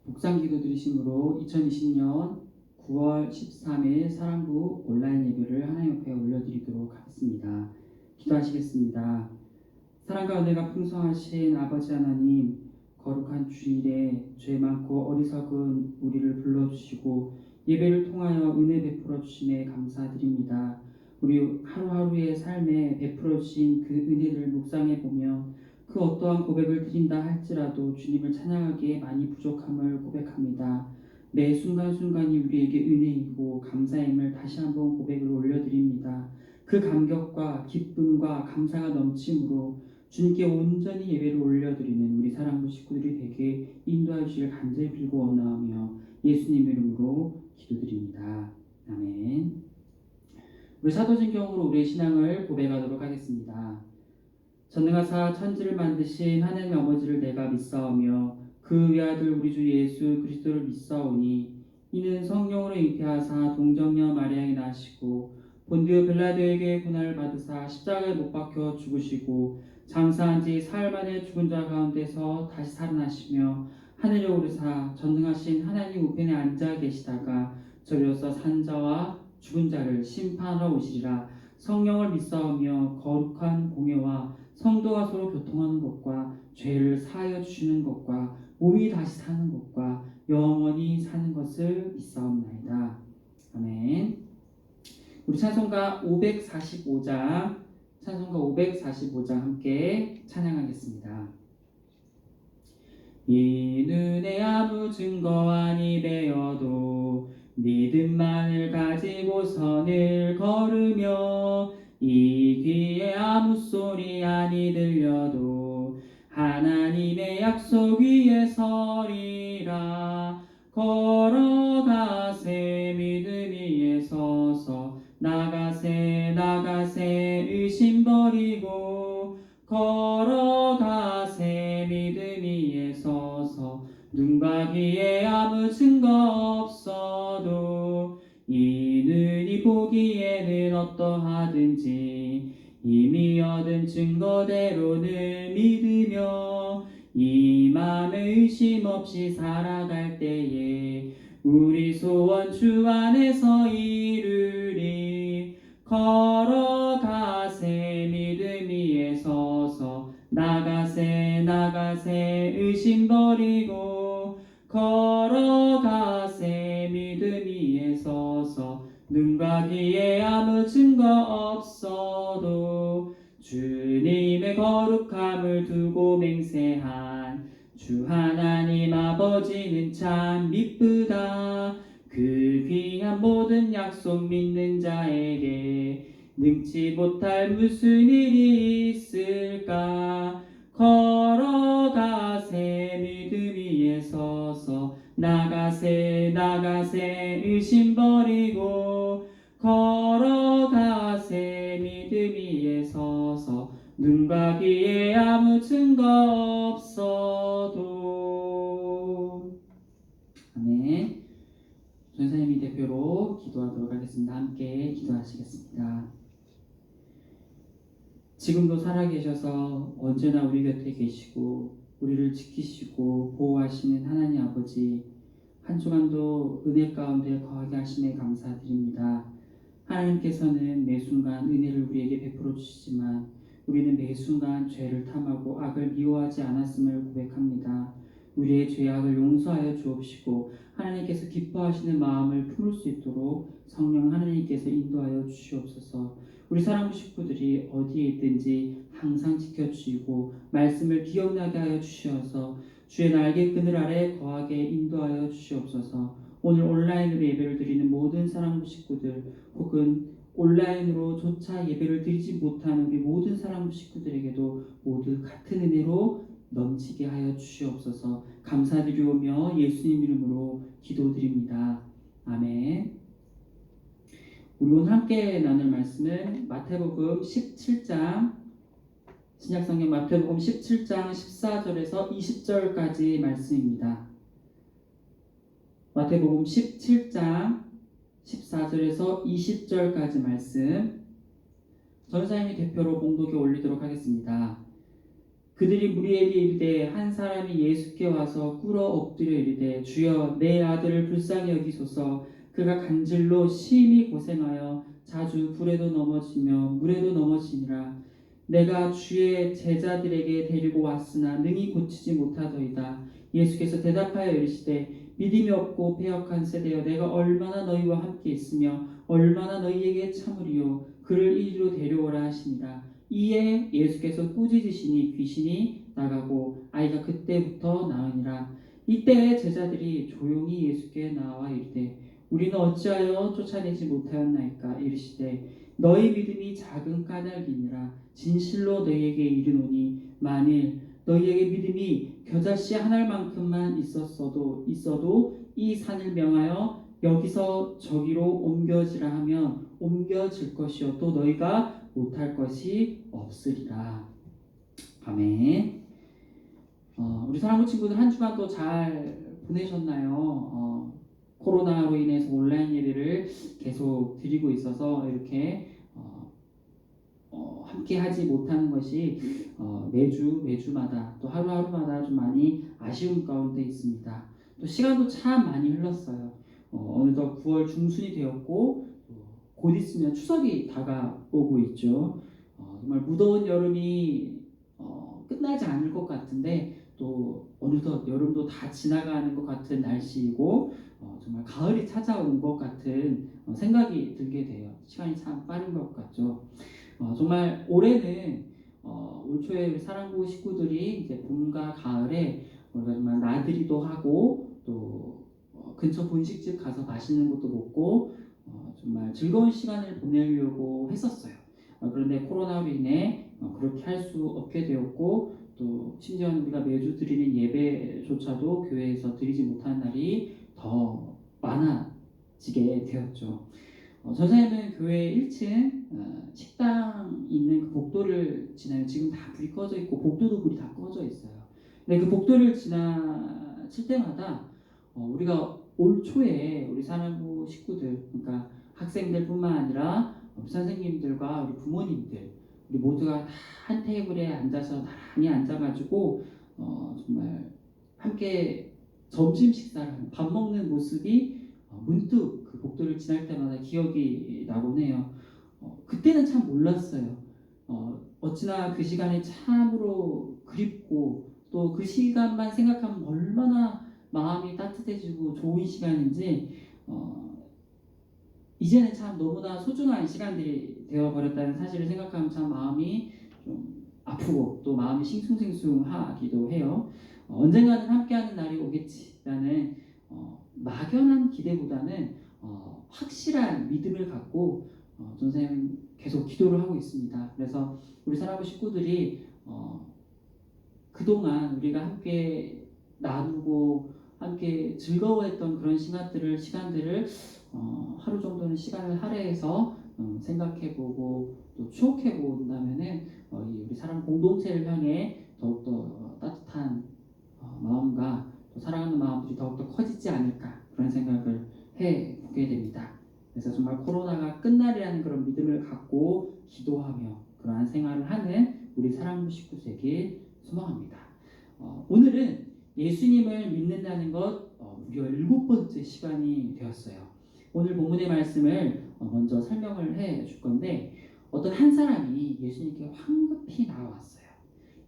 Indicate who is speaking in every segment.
Speaker 1: 묵상 기도 드리심으로 2020년 9월 13일 사랑부 온라인 예배를 하나님 앞에 올려드리도록 하겠습니다. 기도하시겠습니다. 사랑과 은혜가 풍성하신 아버지 하나님, 거룩한 주일에 죄 많고 어리석은 우리를 불러주시고 예배를 통하여 은혜 베풀어 주심에 감사드립니다. 우리 하루하루의 삶에 베풀어 주신 그 은혜를 묵상해 보며 그 어떠한 고백을 드린다 할지라도 주님을 찬양하기에 많이 부족함을 고백합니다. 매 순간순간이 우리에게 은혜이고 감사임을 다시 한번 고백을 올려드립니다. 그 감격과 기쁨과 감사가 넘침으로 주님께 온전히 예배를 올려드리는 우리 사랑부 식구들이 되게 인도하여 주실 간절히 빌고 원하며 예수님 이름으로 기도드립니다. 아멘. 우리 사도신경으로 우리의 신앙을 고백하도록 하겠습니다. 전능하사 천지를 만드신 하나님 아버지를 내가 믿사오며 그 외아들 우리 주 예수 그리스도를 믿사오니 이는 성령으로 잉태하사 동정녀 마리아에 나시고 본디오 빌라도에게 고난을 받으사 십자가에 못 박혀 죽으시고 장사한 지 사흘 만에 죽은 자 가운데서 다시 살아나시며 하늘에 오르사 전능하신 하나님 우편에 앉아 계시다가 저리로서 산 자와 죽은 자를 심판하러 오시리라. 성령을 믿사오며 거룩한 공예와 성도가 서로 교통하는 것과 죄를 사하여 주시는 것과 몸이 다시 사는 것과 영원히 사는 것을 믿사옵나이다. 아멘. 우리 찬송가 545장 함께 찬양하겠습니다. 이 눈에 아무 증거 아니 되어도 믿음만을 가지고서 늘 걸으며 이 귀에 아무 소리 아니 들려도 하나님의 약속 위에 서리라. 걸어가세 믿음 위에 서서 나가세 의심 버리고 걸어가세 믿음 위에 서서 눈과 귀에 아무 증거 없어도 이 눈이 보기에는 어떠하든지 이미 얻은 증거대로 늘 믿으며 이 맘에 의심 없이 살아갈 때에 우리 소원 주 안에서 이루리. 걸어가세 믿음 위에 서서 나가세 의심 버리고 걸어가세 믿음 위에 서서 눈과 귀에 아무 증거 없어도 주님의 거룩함을 두고 맹세한 주 하나님 아버지는 참 미쁘다. 그 귀한 모든 약속 믿는 자에게 능치 못할 무슨 일이 있을까. 걸어가세 믿음 위에 서서 나가세 의심 버리고 걸어가세 믿음 위에 서서 눈과 귀에 아무 증거 없어도. 아멘. 전사님이 대표로 기도하도록 하겠습니다. 함께 기도하시겠습니다. 지금도 살아계셔서 언제나 우리 곁에 계시고 우리를 지키시고 보호하시는 하나님 아버지, 한 주간도 은혜 가운데 거하게 하시네 감사드립니다. 하나님께서는 매 순간 은혜를 우리에게 베풀어 주시지만 우리는 매 순간 죄를 탐하고 악을 미워하지 않았음을 고백합니다. 우리의 죄악을 용서하여 주옵시고 하나님께서 기뻐하시는 마음을 품을 수 있도록 성령 하나님께서 인도하여 주시옵소서. 우리 사랑하는 식구들이 어디에 있든지 항상 지켜주시고 말씀을 기억나게 하여 주시어서 주의 날개 그늘 아래 거하게 인도하여 주시옵소서. 오늘 온라인으로 예배를 드리는 모든 사랑하는 식구들 혹은 온라인으로조차 예배를 드리지 못하는 우리 모든 사랑하는 식구들에게도 모두 같은 은혜로 넘치게 하여 주시옵소서. 감사드리오며 예수님 이름으로 기도드립니다. 아멘. 우리 오늘 함께 나눌 말씀은 마태복음 17장, 신약성경 마태복음 17장 14절에서 20절까지 말씀입니다. 마태복음 17장 14절에서 20절까지 말씀, 전사님이 대표로 봉독에 올리도록 하겠습니다. 그들이 무리에게 이르되 한 사람이 예수께 와서 꿇어 엎드려 이르되 주여 내 아들을 불쌍히 여기소서 그가 간질로 심히 고생하여 자주 불에도 넘어지며 물에도 넘어지니라. 내가 주의 제자들에게 데리고 왔으나 능히 고치지 못하더이다. 예수께서 대답하여 이르시되 믿음이 없고 패역한 세대여 내가 얼마나 너희와 함께 있으며 얼마나 너희에게 참으리요 그를 이리로 데려오라 하시니라. 이에 예수께서 꾸짖으시니 귀신이 나가고 아이가 그때부터 나으니라. 이때 제자들이 조용히 예수께 나와 이르되 우리는 어찌하여 쫓아내지 못하였나이까. 이르시되 너희 믿음이 작은 까닭이니라. 진실로 너희에게 이르노니 만일 너희에게 믿음이 겨자씨 한 알만큼만 있어도 이 산을 명하여 여기서 저기로 옮겨지라 하면 옮겨질 것이요 또 너희가 못할 것이 없으리라. 아멘. 우리 사랑하는 친구들 한 주간도 잘 보내셨나요? 코로나로 인해서 온라인 예배를 계속 드리고 있어서 이렇게 함께 하지 못하는 것이 매주마다 또 하루하루마다 좀 많이 아쉬움 가운데 있습니다. 또 시간도 참 많이 흘렀어요. 어느덧 9월 중순이 되었고 곧 있으면 추석이 다가오고 있죠. 정말 무더운 여름이 끝나지 않을 것 같은데 또 어느덧 여름도 다 지나가는 것 같은 날씨이고 정말 가을이 찾아온 것 같은 생각이 들게 돼요. 시간이 참 빠른 것 같죠. 정말 올해는 올 초에 우리 사랑부 식구들이 이제 봄과 가을에 우리가 정말 나들이도 하고 또 근처 분식집 가서 맛있는 것도 먹고 정말 즐거운 시간을 보내려고 했었어요. 그런데 코로나로 인해 그렇게 할 수 없게 되었고 또 심지어 우리가 매주 드리는 예배조차도 교회에서 드리지 못한 날이 더 많아지게 되었죠. 전사님은 교회 1층 식당 있는 그 복도를 지나면 지금 다 불이 꺼져 있고 복도도 불이 다 꺼져 있어요. 근데 그 복도를 지나칠 때마다 우리가 올 초에 우리 사랑부 식구들, 그러니까 학생들뿐만 아니라 선생님들과 우리 부모님들, 우리 모두가 다 한 테이블에 앉아서 나란히 앉아가지고 정말 함께 점심 식사를 하는 밥 먹는 모습이 문득 그 복도를 지날 때마다 기억이 나곤 해요. 그때는 참 몰랐어요. 어찌나 그 시간이 참으로 그립고 또 그 시간만 생각하면 얼마나 마음이 따뜻해지고 좋은 시간인지 이제는 참 너무나 소중한 시간들이 되어버렸다는 사실을 생각하면 참 마음이 좀 아프고 또 마음이 싱숭생숭하기도 해요. 언젠가는 함께하는 날이 오겠지라는 막연한 기대보다는 확실한 믿음을 갖고 전사님은 계속 기도를 하고 있습니다. 그래서 우리 사랑하는 식구들이 그동안 우리가 함께 나누고 함께 즐거워했던 그런 시간들을 하루 정도는 시간을 할애해서 생각해보고 또 추억해본다면은 우리 사랑 공동체를 향해 더욱더 따뜻한 마음과 또 사랑하는 마음들이 더욱더 커지지 않을까 그런 생각을 해보게 됩니다. 그래서 정말 코로나가 끝날이라는 그런 믿음을 갖고 기도하며 그러한 생활을 하는 우리 사랑부 식구들에게 소망합니다. 오늘은 예수님을 믿는다는 것 무려 7번째 시간이 되었어요. 오늘 본문의 말씀을 먼저 설명을 해 줄 건데 어떤 한 사람이 예수님께 황급히 나와왔어요.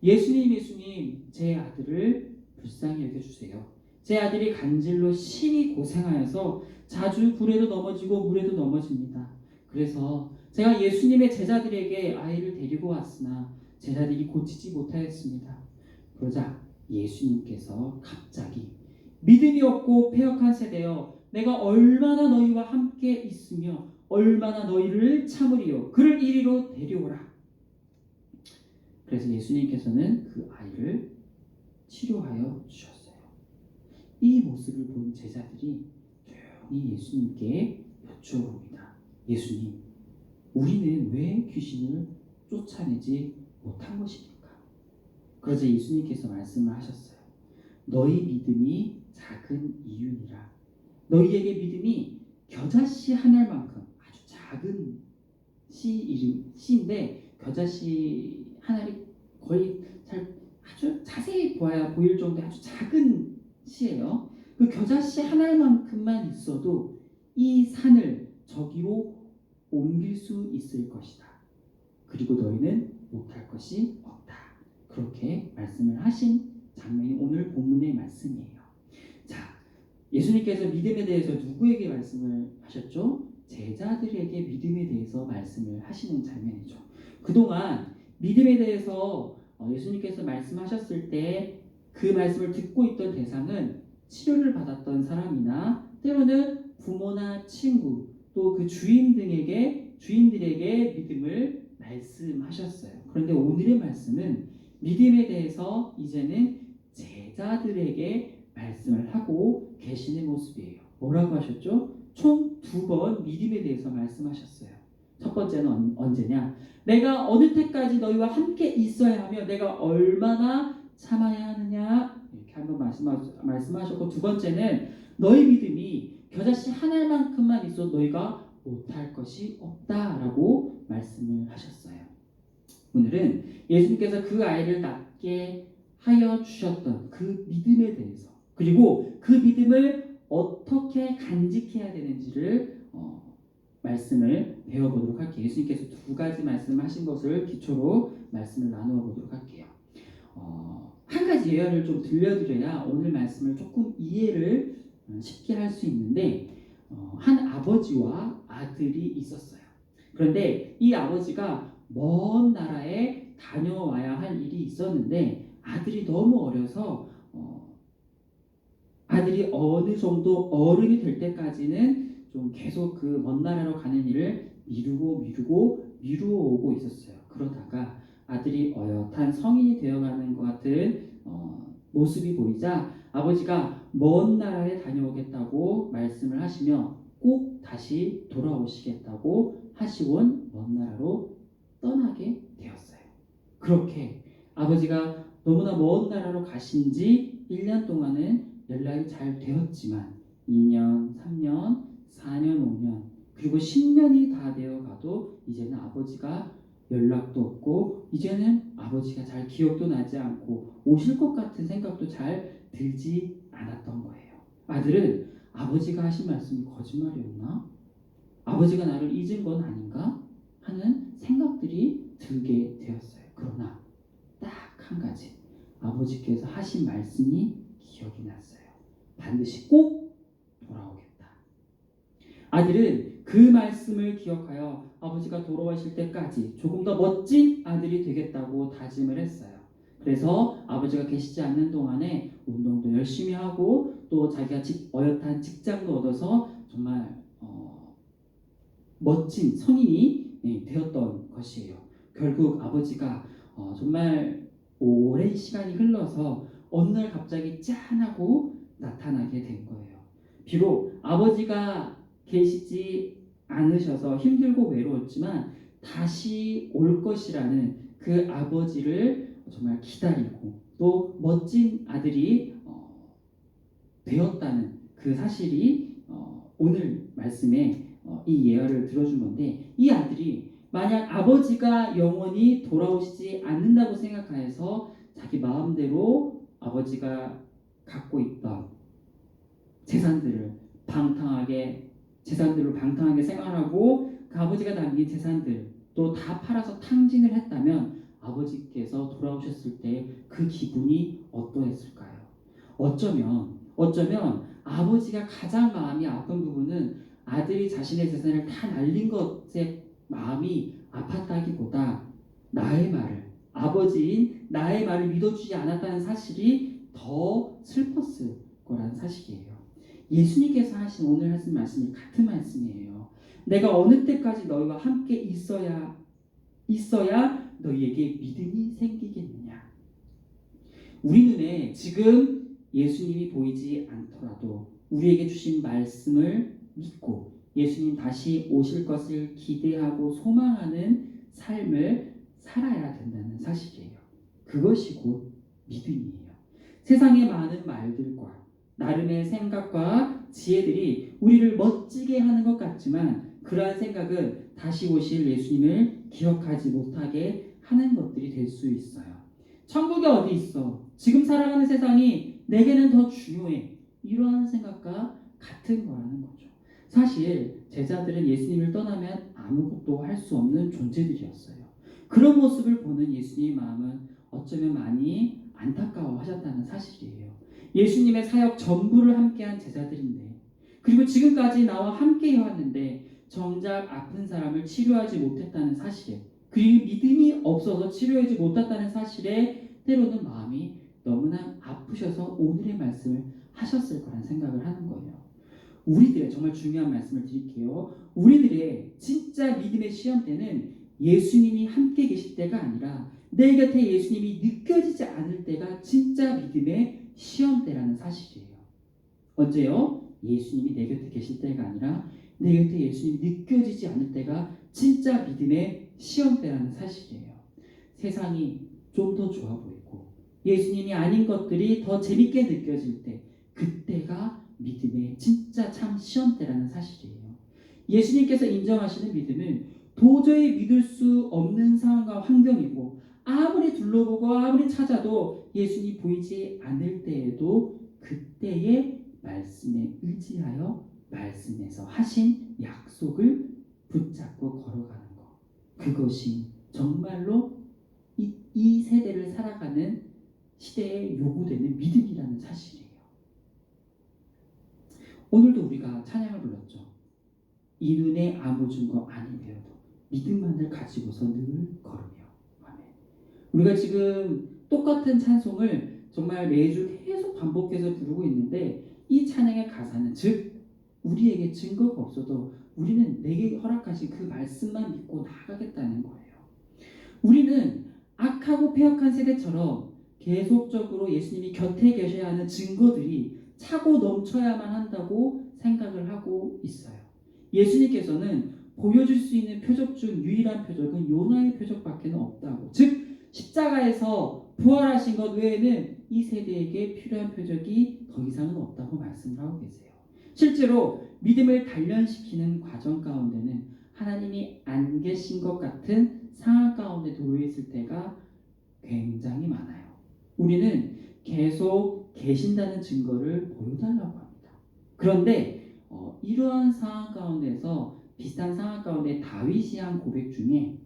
Speaker 1: 예수님 제 아들을 불쌍히 여겨주세요. 제 아들이 간질로 심히 고생하여서 자주 불에도 넘어지고 물에도 넘어집니다. 그래서 제가 예수님의 제자들에게 아이를 데리고 왔으나 제자들이 고치지 못하였습니다. 그러자 예수님께서 갑자기 믿음이 없고 패역한 세대여 내가 얼마나 너희와 함께 있으며 얼마나 너희를 참으리요 그를 이리로 데려오라. 그래서 예수님께서는 그 아이를 치료하여 주셨어요. 이 모습을 본 제자들이 조용히 예수님께 여쭈어봅니다. 예수님, 우리는 왜 귀신을 쫓아내지 못한 것입니까? 그러자 예수님께서 말씀을 하셨어요. 너희 믿음이 작은 이유니라. 너희에게 믿음이 겨자씨 한 알만큼 아주 작은 씨인데 겨자씨 한 알이 거의 잘 아주 자세히 보아야 보일 정도의 아주 작은 시예요. 그 겨자씨 하나만큼만 있어도 이 산을 저기로 옮길 수 있을 것이다. 그리고 너희는 못할 것이 없다. 그렇게 말씀을 하신 장면이 오늘 본문의 말씀이에요. 자, 예수님께서 믿음에 대해서 누구에게 말씀을 하셨죠? 제자들에게 믿음에 대해서 말씀을 하시는 장면이죠. 그동안 믿음에 대해서 예수님께서 말씀하셨을 때 그 말씀을 듣고 있던 대상은 치료를 받았던 사람이나 때로는 부모나 친구 또 그 주인들에게 믿음을 말씀하셨어요. 그런데 오늘의 말씀은 믿음에 대해서 이제는 제자들에게 말씀을 하고 계시는 모습이에요. 뭐라고 하셨죠? 총 2번 믿음에 대해서 말씀하셨어요. 첫 번째는 언제냐? 내가 어느 때까지 너희와 함께 있어야 하며 내가 얼마나 참아야 하느냐? 이렇게 한번 말씀하셨고, 두 번째는 너희 믿음이 겨자씨 하나만큼만 있어도 너희가 못할 것이 없다라고 말씀을 하셨어요. 오늘은 예수님께서 그 아이를 낳게 하여 주셨던 그 믿음에 대해서, 그리고 그 믿음을 어떻게 간직해야 되는지를 말씀을 배워보도록 할게요. 예수님께서 2가지 말씀하신 것을 기초로 말씀을 나누어 보도록 할게요. 한 가지 예언을 좀 들려드려야 오늘 말씀을 조금 이해를 쉽게 할 수 있는데, 한 아버지와 아들이 있었어요. 그런데 이 아버지가 먼 나라에 다녀와야 할 일이 있었는데 아들이 너무 어려서 아들이 어느 정도 어른이 될 때까지는 좀 계속 그 먼 나라로 가는 일을 미루어 오고 있었어요. 그러다가 아들이 어엿한 성인이 되어가는 것 같은 모습이 보이자 아버지가 먼 나라에 다녀오겠다고 말씀을 하시며 꼭 다시 돌아오시겠다고 하시곤 먼 나라로 떠나게 되었어요. 그렇게 아버지가 너무나 먼 나라로 가신 지 1년 동안은 연락이 잘 되었지만 2년, 3년, 4년, 5년 그리고 10년이 다 되어 가도 이제는 아버지가 연락도 없고 이제는 아버지가 잘 기억도 나지 않고 오실 것 같은 생각도 잘 들지 않았던 거예요. 아들은 아버지가 하신 말씀이 거짓말이었나? 아버지가 나를 잊은 건 아닌가? 하는 생각들이 들게 되었어요. 그러나 딱 한 가지, 아버지께서 하신 말씀이 기억이 났어요. 반드시 꼭 돌아오겠다. 아들은 그 말씀을 기억하여 아버지가 돌아오실 때까지 조금 더 멋진 아들이 되겠다고 다짐을 했어요. 그래서 아버지가 계시지 않는 동안에 운동도 열심히 하고 또 자기가 어엿한 직장도 얻어서 정말 멋진 성인이 되었던 것이에요. 결국 아버지가 정말 오랜 시간이 흘러서 어느 날 갑자기 짠하고 나타나게 된 거예요. 비록 아버지가 계시지 않으셔서 힘들고 외로웠지만 다시 올 것이라는 그 아버지를 정말 기다리고 또 멋진 아들이 되었다는 그 사실이 오늘 말씀에 이 예언을 들어준 건데, 이 아들이 만약 아버지가 영원히 돌아오시지 않는다고 생각하여서 자기 마음대로 아버지가 갖고 있던 재산들을 방탕하게 생활하고 그 아버지가 남긴 재산들 또 다 팔아서 탕진을 했다면 아버지께서 돌아오셨을 때 그 기분이 어떠했을까요? 어쩌면 아버지가 가장 마음이 아픈 부분은 아들이 자신의 재산을 다 날린 것에 마음이 아팠다기보다 아버지인 나의 말을 믿어주지 않았다는 사실이 더 슬펐을 거라는 사실이에요. 예수님께서 하신 오늘 하신 말씀이 같은 말씀이에요. 내가 어느 때까지 너희와 함께 있어야 너희에게 믿음이 생기겠느냐. 우리 눈에 지금 예수님이 보이지 않더라도 우리에게 주신 말씀을 믿고 예수님 다시 오실 것을 기대하고 소망하는 삶을 살아야 된다는 사실이에요. 그것이 곧 믿음이에요. 세상의 많은 말들과 나름의 생각과 지혜들이 우리를 멋지게 하는 것 같지만 그러한 생각은 다시 오실 예수님을 기억하지 못하게 하는 것들이 될 수 있어요. 천국이 어디 있어? 지금 살아가는 세상이 내게는 더 중요해. 이러한 생각과 같은 거라는 거죠. 사실 제자들은 예수님을 떠나면 아무것도 할 수 없는 존재들이었어요. 그런 모습을 보는 예수님의 마음은 어쩌면 많이 안타까워하셨다는 사실이에요. 예수님의 사역 전부를 함께한 제자들인데, 그리고 지금까지 나와 함께 해왔는데 정작 아픈 사람을 치료하지 못했다는 사실에, 그리고 믿음이 없어서 치료하지 못했다는 사실에 때로는 마음이 너무나 아프셔서 오늘의 말씀을 하셨을 거란 생각을 하는 거예요. 우리들의 정말 중요한 말씀을 드릴게요. 우리들의 진짜 믿음의 시험 때는 예수님이 함께 계실 때가 아니라 내 곁에 예수님이 느껴지지 않을 때가 진짜 믿음의 시험 때라는 사실이에요. 언제요? 예수님이 내 곁에 계실 때가 아니라 내 곁에 예수님이 느껴지지 않을 때가 진짜 믿음의 시험 때라는 사실이에요. 세상이 좀 더 좋아 보이고 예수님이 아닌 것들이 더 재밌게 느껴질 때, 그때가 믿음의 진짜 참 시험 때라는 사실이에요. 예수님께서 인정하시는 믿음은 도저히 믿을 수 없는 상황과 환경이고, 아무리 둘러보고 아무리 찾아도 예수님이 보이지 않을 때에도 그때의 말씀에 의지하여 말씀에서 하신 약속을 붙잡고 걸어가는 것, 그것이 정말로 이 세대를 살아가는 시대에 요구되는 믿음이라는 사실이에요. 오늘도 우리가 찬양을 불렀죠. 이 눈에 아무 증거 아니 되어도 믿음만을 가지고서 늘 걸으며. 아멘. 우리가 지금 똑같은 찬송을 정말 매주 계속 반복해서 부르고 있는데, 이 찬양의 가사는, 즉 우리에게 증거가 없어도 우리는 내게 허락하신 그 말씀만 믿고 나아가겠다는 거예요. 우리는 악하고 패역한 세대처럼 계속적으로 예수님이 곁에 계셔야 하는 증거들이 차고 넘쳐야만 한다고 생각을 하고 있어요. 예수님께서는 보여줄 수 있는 표적 중 유일한 표적은 요나의 표적밖에 없다고, 즉 십자가에서 부활하신 것 외에는 이 세대에게 필요한 표적이 더 이상은 없다고 말씀을 하고 계세요. 실제로 믿음을 단련시키는 과정 가운데는 하나님이 안 계신 것 같은 상황 가운데 놓여 있을 때가 굉장히 많아요. 우리는 계속 계신다는 증거를 보여달라고 합니다. 그런데 이러한 상황 가운데서, 비슷한 상황 가운데 다윗이 한 고백 중에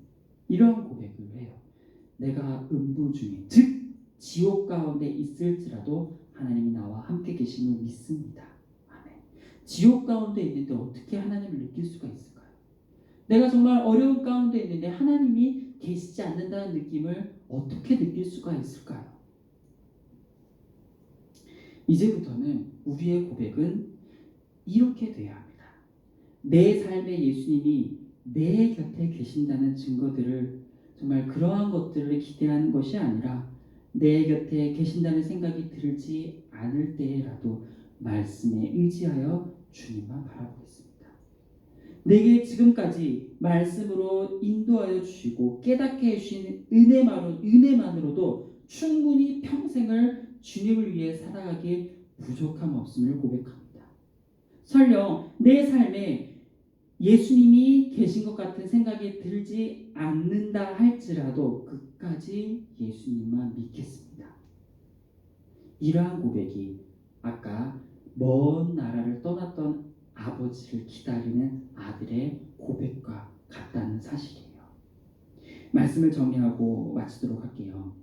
Speaker 1: 이런 고백을 해요. 내가 음부 중에, 즉 지옥 가운데 있을지라도 하나님이 나와 함께 계심을 믿습니다. 아멘. 지옥 가운데 있는데 어떻게 하나님을 느낄 수가 있을까요? 내가 정말 어려운 가운데 있는데 하나님이 계시지 않는다는 느낌을 어떻게 느낄 수가 있을까요? 이제부터는 우리의 고백은 이렇게 돼야 합니다. 내 삶에 예수님이 내 곁에 계신다는 증거들을, 정말 그러한 것들을 기대하는 것이 아니라 내 곁에 계신다는 생각이 들지 않을 때라도 말씀에 의지하여 주님만 바라보겠습니다. 내게 지금까지 말씀으로 인도하여 주시고 깨닫게 해주신 은혜만으로도 충분히 평생을 주님을 위해 살아가기에 부족함 없음을 고백합니다. 설령 내 삶에 예수님이 계신 것 같은 생각이 들지 않는다 할지라도 끝까지 예수님만 믿겠습니다. 이러한 고백이 아까 먼 나라를 떠났던 아버지를 기다리는 아들의 고백과 같다는 사실이에요. 말씀을 정리하고 마치도록 할게요.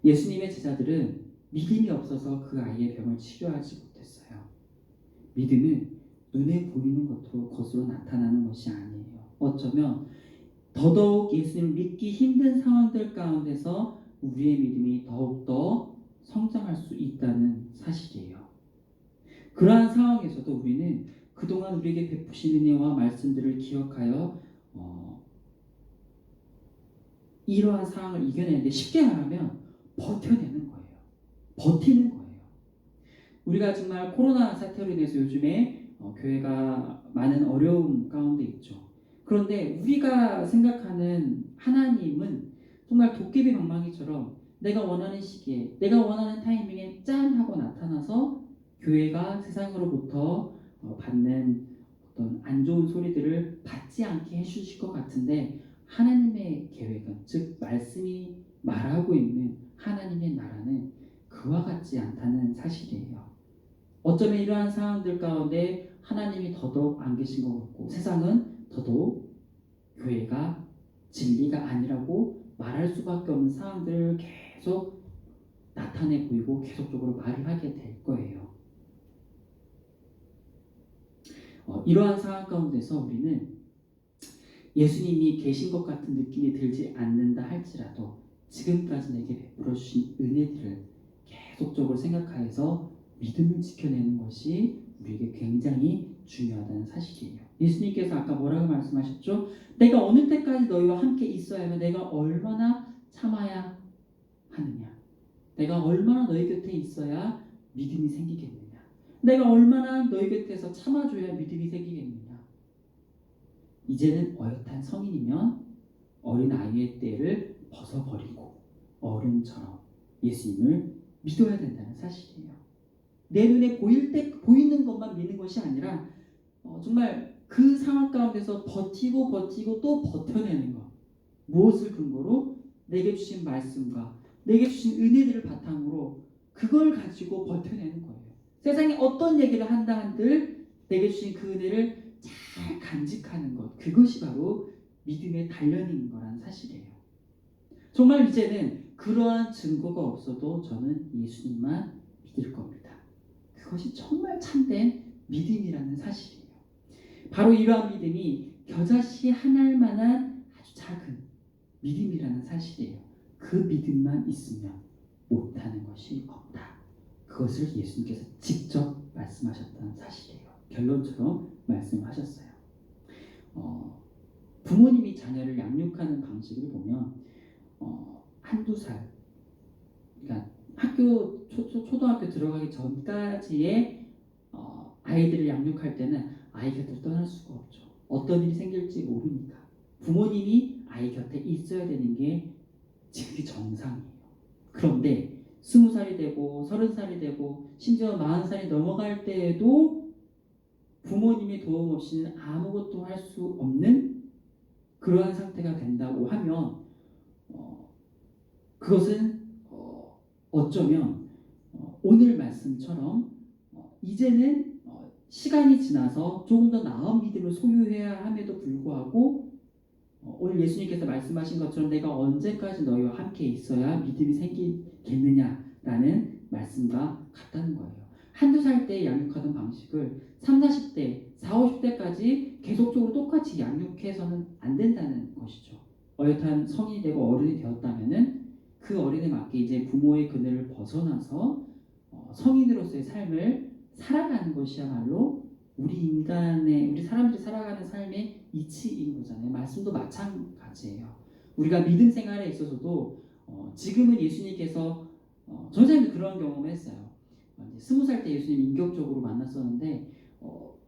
Speaker 1: 예수님의 제자들은 믿음이 없어서 그 아이의 병을 치료하지 못했어요. 믿음은 눈에 보이는 것으로 나타나는 것이 아니에요. 어쩌면 더더욱 예수님을 믿기 힘든 상황들 가운데서 우리의 믿음이 더욱더 성장할 수 있다는 사실이에요. 그러한 상황에서도 우리는 그동안 우리에게 베푸신 은혜와 말씀들을 기억하여 이러한 상황을 이겨내는데, 쉽게 말하면 버텨내는 거예요. 버티는 거예요. 우리가 정말 코로나 사태로 인해서 요즘에 교회가 많은 어려움 가운데 있죠. 그런데 우리가 생각하는 하나님은 정말 도깨비 방망이처럼 내가 원하는 시기에, 내가 원하는 타이밍에 짠 하고 나타나서 교회가 세상으로부터 받는 어떤 안 좋은 소리들을 받지 않게 해주실 것 같은데, 하나님의 계획은, 즉 말씀이 말하고 있는 하나님의 나라는 그와 같지 않다는 사실이에요. 어쩌면 이러한 상황들 가운데 하나님이 더더욱 안 계신 것 같고 세상은 더더욱 교회가 진리가 아니라고 말할 수밖에 없는 상황들을 계속 나타내 보이고 계속적으로 말을 하게 될 거예요. 이러한 상황 가운데서 우리는 예수님이 계신 것 같은 느낌이 들지 않는다 할지라도 지금까지 내게 베풀어 주신 은혜들을 계속적으로 생각하여서 믿음을 지켜내는 것이 우리에게 굉장히 중요하다는 사실이에요. 예수님께서 아까 뭐라고 말씀하셨죠? 내가 어느 때까지 너희와 함께 있어야 하면 내가 얼마나 참아야 하느냐? 내가 얼마나 너희 곁에 있어야 믿음이 생기겠느냐? 내가 얼마나 너희 곁에서 참아줘야 믿음이 생기겠느냐? 이제는 어엿한 성인이면 어린 아이의 때를 벗어버리고 어른처럼 예수님을 믿어야 된다는 사실이에요. 내 눈에 보이는 것만 믿는 것이 아니라 정말 그 상황 가운데서 버티고 또 버텨내는 것. 무엇을 근거로? 내게 주신 말씀과 내게 주신 은혜들을 바탕으로 그걸 가지고 버텨내는 거예요. 세상에 어떤 얘기를 한다 한들 내게 주신 그 은혜를 잘 간직하는 것. 그것이 바로 믿음의 단련인 거란 사실이에요. 정말 이제는 그러한 증거가 없어도 저는 예수님만 믿을 겁니다. 그것이 정말 참된 믿음이라는 사실이에요. 바로 이러한 믿음이 겨자씨 하나만한 아주 작은 믿음이라는 사실이에요. 그 믿음만 있으면 못하는 것이 없다. 그것을 예수님께서 직접 말씀하셨다는 사실이에요. 결론처럼 말씀하셨어요. 부모님이 자녀를 양육하는 방식을 보면 한두 살, 그러니까 초등학교 들어가기 전까지의 아이들을 양육할 때는 아이 곁을 떠날 수가 없죠. 어떤 일이 생길지 모르니까 부모님이 아이 곁에 있어야 되는 게 지극히 정상이에요. 그런데 20살이 되고 30살이 되고 심지어 40살이 넘어갈 때에도 부모님의 도움 없이는 아무것도 할 수 없는 그러한 상태가 된다고 하면 그것은 어쩌면 오늘 말씀처럼 이제는 시간이 지나서 조금 더 나은 믿음을 소유해야 함에도 불구하고 오늘 예수님께서 말씀하신 것처럼 내가 언제까지 너희와 함께 있어야 믿음이 생기겠느냐라는 말씀과 같다는 거예요. 한두 살 때 양육하던 방식을 3, 40대, 4, 50대까지 계속적으로 똑같이 양육해서는 안 된다는 것이죠. 어엿한 성인이 되고 어른이 되었다면은 그 어른에 맞게 이제 부모의 그늘을 벗어나서 성인으로서의 삶을 살아가는 것이야말로 우리 사람들이 살아가는 삶의 이치인 거잖아요. 말씀도 마찬가지예요. 우리가 믿음 생활에 있어서도 지금은 예수님께서 전생에도 그런 경험을 했어요. 20살 때 예수님 인격적으로 만났었는데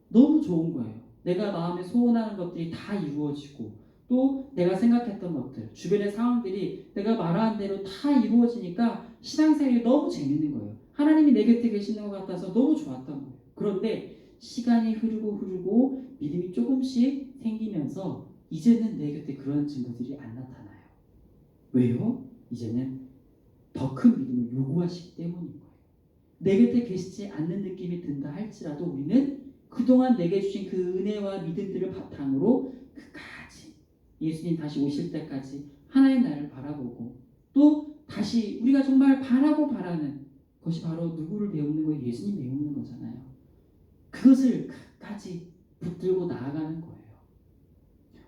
Speaker 1: 너무 좋은 거예요. 내가 마음에 소원하는 것들이 다 이루어지고 또 내가 생각했던 것들, 주변의 상황들이 내가 말한 대로 다 이루어지니까 신앙생활이 너무 재밌는 거예요. 하나님이 내 곁에 계시는 것 같아서 너무 좋았던 거예요. 그런데 시간이 흐르고 믿음이 조금씩 생기면서 이제는 내 곁에 그런 증거들이 안 나타나요. 왜요? 이제는 더 큰 믿음을 요구하시기 때문인 거예요. 내 곁에 계시지 않는 느낌이 든다 할지라도 우리는 그동안 내게 주신 그 은혜와 믿음들을 바탕으로 끝까지 예수님 다시 오실 때까지 하나의 나를 바라보고 또 다시 우리가 정말 바라는 것이 바로 누구를 배우는 거예요? 예수님 배우는 거잖아요. 그것을 끝까지 붙들고 나아가는 거예요.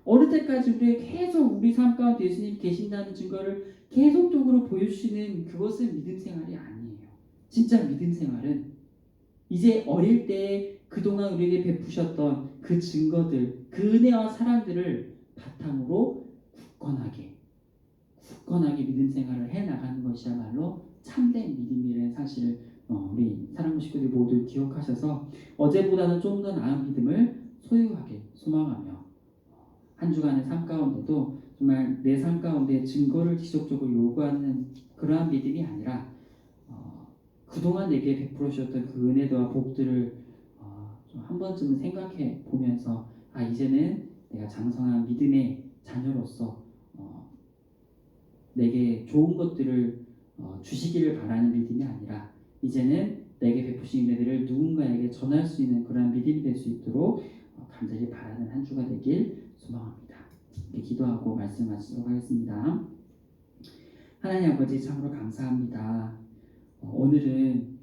Speaker 1: 어느 때까지 우리가 계속 우리 삶 가운데 예수님 계신다는 증거를 계속적으로 보여주시는 그것은 믿음 생활이 아니에요. 진짜 믿음 생활은 이제 어릴 때 그동안 우리에게 베푸셨던 그 증거들, 그 은혜와 사랑들을 바탕으로 굳건하게 믿음 생활을 해나가는 것이야말로 참된 믿음이라는 사실을 우리 사랑하는 식구들 모두 기억하셔서 어제보다는 좀 더 나은 믿음을 소유하게 소망하며 한 주간의 삶 가운데도 정말 내 삶 가운데 증거를 지속적으로 요구하는 그러한 믿음이 아니라 그동안 내게 베풀어 주셨던 그 은혜와 복들을 좀 한 번쯤은 생각해 보면서 이제는 내가 장성한 믿음의 자녀로서 내게 좋은 것들을 주시기를 바라는 믿음이 아니라 이제는 내게 베푸신 은혜들을 누군가에게 전할 수 있는 그런 믿음이 될 수 있도록 간절히 바라는 한 주가 되길 소망합니다. 이렇게 기도하고 말씀 마치도록 하겠습니다. 하나님 아버지 참으로 감사합니다. 오늘은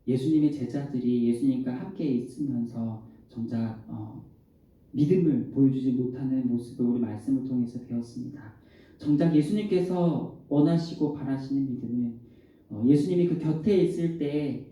Speaker 1: 예수님의 제자들이 예수님과 함께 있으면서 정작 믿음을 보여주지 못하는 모습을 우리 말씀을 통해서 배웠습니다. 정작 예수님께서 원하시고 바라시는 믿음은 예수님이 그 곁에 있을 때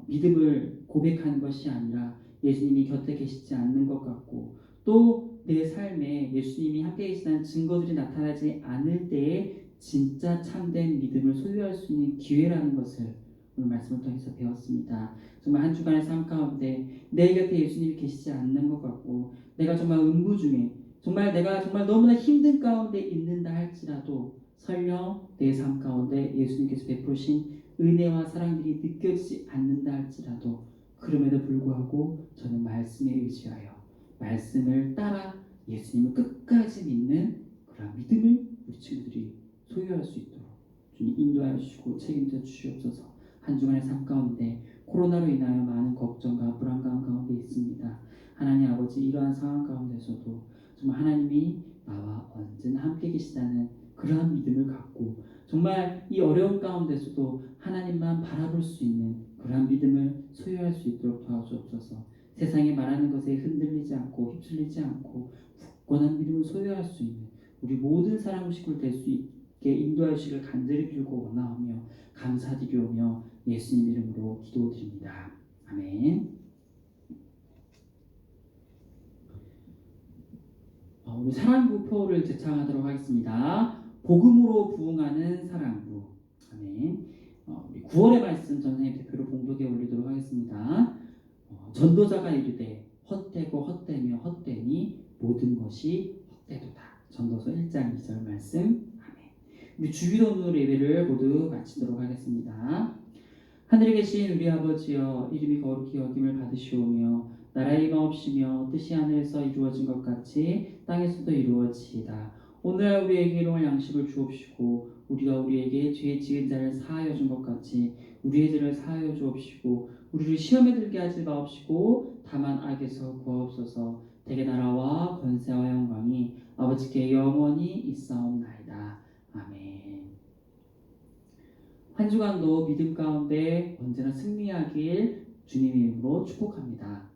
Speaker 1: 믿음을 고백하는 것이 아니라 예수님이 곁에 계시지 않는 것 같고 또 내 삶에 예수님이 함께 계시다는 증거들이 나타나지 않을 때에 진짜 참된 믿음을 소유할 수 있는 기회라는 것을 오늘 말씀을 통해서 배웠습니다. 정말 한 주간의 삶 가운데 내 곁에 예수님이 계시지 않는 것 같고 내가 정말 음부 중에 정말 내가 정말 너무나 힘든 가운데 있는다 할지라도 설령 내 삶 가운데 예수님께서 베푸신 은혜와 사랑들이 느껴지지 않는다 할지라도 그럼에도 불구하고 저는 말씀에 의지하여 말씀을 따라 예수님을 끝까지 믿는 그런 믿음을 우리 친구들이 소유할 수 있도록 주님 인도하여 주시고 책임져 주시옵소서. 한 주간의 삶 가운데 코로나로 인하여 많은 걱정과 불안감 가운데 있습니다. 하나님 아버지 이러한 상황 가운데서도 정말 하나님이 나와 언제나 함께 계시다는 그러한 믿음을 갖고 정말 이 어려운 가운데서도 하나님만 바라볼 수 있는 그러한 믿음을 소유할 수 있도록 도와주옵소서. 세상이 말하는 것에 흔들리지 않고 휩쓸리지 않고 굳건한 믿음을 소유할 수 있는 우리 모든 사랑 식구를 될 수 있게 인도하여 주시길 간절히 빌고 원하오며 감사드리오며 예수님 이름으로 기도드립니다. 아멘. 우리 사랑부 표를 제창하도록 하겠습니다. 복음으로 부흥하는 사랑부. 아멘. 우리 9월의 말씀 전생의 대표로 봉독에 올리도록 하겠습니다. 전도자가 이르되 헛되고 헛되며 헛되니 모든 것이 헛되도다. 전도서 1장 2절 말씀. 아멘. 우리 주기도 오늘 예배를 모두 마치도록 하겠습니다. 하늘에 계신 우리 아버지여 이름이 거룩히 여김을 받으시오며 나라의 임하옵시며 뜻이 하늘에서 이루어진 것 같이 땅에서도 이루어지이다. 오늘 우리에게 일용할 양식을 주옵시고 우리가 우리에게 죄 지은 자를 사하여 준 것 같이 우리의 죄를 사하여 주옵시고 우리를 시험에 들게 하지 마옵시고 다만 악에서 구하옵소서. 대개 나라와 권세와 영광이 아버지께 영원히 있사옵나이다. 아멘. 한 주간도 믿음 가운데 언제나 승리하길 주님의 이름으로 축복합니다.